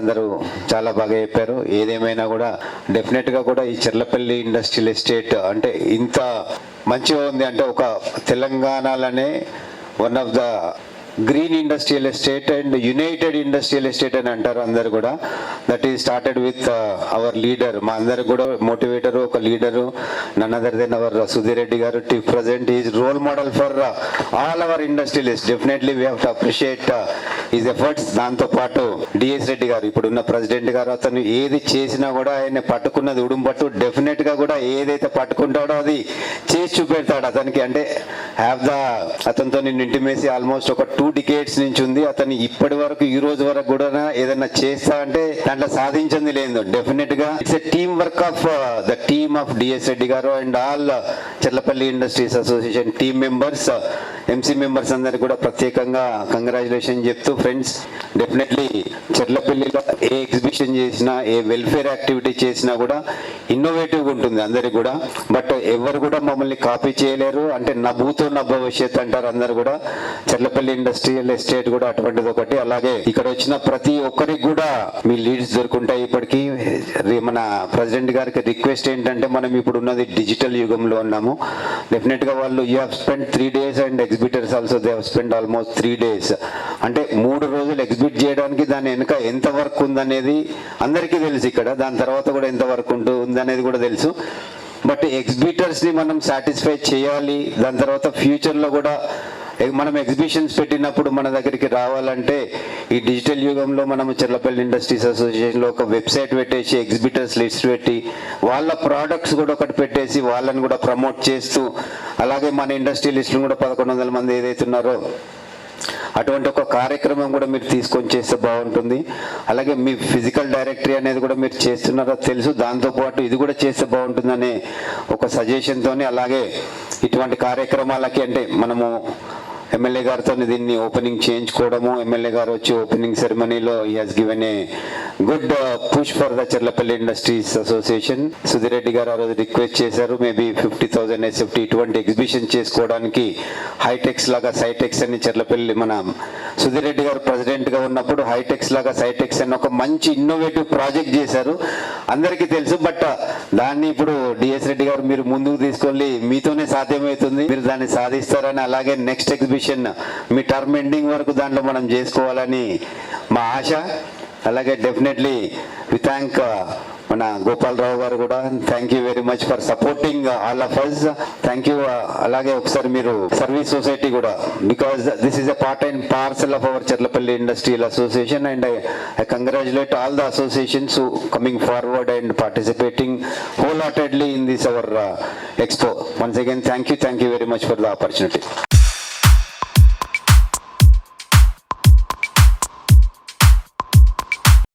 అందరూ చాలా బాగా చెప్పారు. ఏదేమైనా కూడా డెఫినెట్గా కూడా ఈ చెర్లపల్లి ఇండస్ట్రియల్ ఎస్టేట్ అంటే ఇంత మంచిగా ఉంది అంటే ఒక తెలంగాణలోనే one of the green industrial estate and united industrial estate అని అంటారు అందరు కూడా. That is started with our leader, మా అందరికి కూడా మోటివేటర్, ఒక leader, none other than our Sudhir Reddy garu. Present is role model for all our industrialist. Definitely we have to appreciate is efforts. దాంతో పాటు డిఎస్ రెడ్డి గారు ఇప్పుడున్న ప్రెసిడెంట్ గారు, అతను ఏది చేసినా కూడా ఆయన పట్టుకున్నది ఉడుంపట్టు. డెఫినెట్ గా కూడా ఏదైతే పట్టుకుంటాడో అది చేసి చూపెడతాడు అతనికి. అంటే హ్యావ్ ద అతనితో నేను ఇంటిమేసి ఆల్మోస్ట్ ఒక 2 decades నుంచి ఉంది. అతను ఇప్పటి వరకు ఈ రోజు వరకు కూడా ఏదైనా చేస్తా అంటే దాంట్లో సాధించింది లేదు. డెఫినెట్ గా it's a team work of the team of DS Reddy garu and all Cherlapally industries association team members, MC members అందరికి కూడా ప్రత్యేకంగా కంగ్రాచులేషన్ చెప్తూ, ఫ్రెండ్స్ డెఫినెట్లీ చెర్లపల్లిలో ఏ ఎగ్జిబిషన్ చేసినా, ఏ వెల్ఫేర్ యాక్టివిటీ చేసినా కూడా ఇన్నోవేటివ్గా ఉంటుంది అందరికి కూడా. బట్ ఎవరు కూడా మమ్మల్ని కాపీ చేయలేరు. అంటే నవ్వుతో నా భవిష్యత్ అంటారు అందరు కూడా. చెర్లపల్లి ఇండస్ట్రియల్ ఎస్టేట్ కూడా అటువంటిది ఒకటి. అలాగే ఇక్కడ వచ్చిన ప్రతి ఒక్కరికి కూడా మీ లీడ్స్ దొరుకుంటాయి. ఇప్పటికీ మన ప్రెసిడెంట్ గారికి రిక్వెస్ట్ ఏంటంటే, మనం ఇప్పుడు ఉన్నది డిజిటల్ యుగంలో ఉన్నాము. డెఫినెట్ గా వాళ్ళు you have spend 3 days and exhibitors also they have spend almost 3 days. అంటే 3 రోజులు ఎగ్జిబిట్ చేయడానికి దాని వెనుక ఎంత వర్క్ ఉందనేది అందరికీ తెలుసు ఇక్కడ. దాని తర్వాత కూడా ఎంత వర్క్ ఉందనేది కూడా తెలుసు. బట్ ఎగ్జిబిటర్స్ ని మనం సాటిస్ఫై చేయాలి. దాని తర్వాత ఫ్యూచర్ లో కూడా మనం ఎగ్జిబిషన్స్ పెట్టినప్పుడు మన దగ్గరికి రావాలంటే ఈ డిజిటల్ యుగంలో మనం చెర్లపల్లి ఇండస్ట్రీస్ అసోసియేషన్లో ఒక వెబ్సైట్ పెట్టేసి ఎగ్జిబిటర్స్ లిస్ట్ పెట్టి వాళ్ళ ప్రోడక్ట్స్ కూడా ఒకటి పెట్టేసి వాళ్ళని కూడా ప్రమోట్ చేస్తూ, అలాగే మన ఇండస్ట్రియలిస్టులు కూడా 1100 మంది ఏదైతే ఉన్నారో అటువంటి ఒక కార్యక్రమం కూడా మీరు తీసుకొని చేస్తే బాగుంటుంది. అలాగే మీ ఫిజికల్ డైరెక్టరీ అనేది కూడా మీరు చేస్తున్నారో తెలుసు. దాంతోపాటు ఇది కూడా చేస్తే బాగుంటుందనే ఒక సజెషన్తోనే, అలాగే ఇటువంటి కార్యక్రమాలకి అంటే మనము ఎమ్మెల్యే గారితో దీన్ని ఓపెనింగ్ చేయించుకోవడము, ఎమ్మెల్యే గారు వచ్చి ఓపెనింగ్ సెరమనీలో he has given a good push for the Cherlapally industries association. Sudhir Reddy garu ఆ రోజు రిక్వెస్ట్ చేశారు, మేబీ 50,000 SFT ఇటువంటి ఎగ్జిబిషన్ చేసుకోవడానికి హైటెక్స్ లాగా సైటెక్స్ అని చెర్లపల్లి మన సుధీర్ రెడ్డి గారు ప్రెసిడెంట్ గా ఉన్నప్పుడు హైటెక్స్ లాగా సైటెక్స్ అని ఒక మంచి ఇన్నోవేటివ్ ప్రాజెక్ట్ చేశారు, అందరికీ తెలుసు. బట్ దాన్ని ఇప్పుడు డిఎస్ రెడ్డి గారు మీరు ముందుకు తీసుకెళ్ళి మీతోనే సాధ్యమవుతుంది, మీరు దాన్ని సాధిస్తారని, అలాగే నెక్స్ట్ ఎగ్జిబిషన్ మీ టర్మ్ ఎండింగ్ వరకు దాంట్లో మనం చేసుకోవాలని మా ఆశ. అలాగే డెఫినెట్లీ వి థ్యాంక్ మన గోపాలరావు గారు కూడా, thank you very much for supporting all of us. Thank you. అలాగే ఒకసారి మీరు సర్వీస్ సొసైటీ కూడా, because this is a part and parcel of our Cherlapalli industrial association and I congratulate all the associations coming forward and participating wholeheartedly in this our expo. Once again, thank you very much for the opportunity.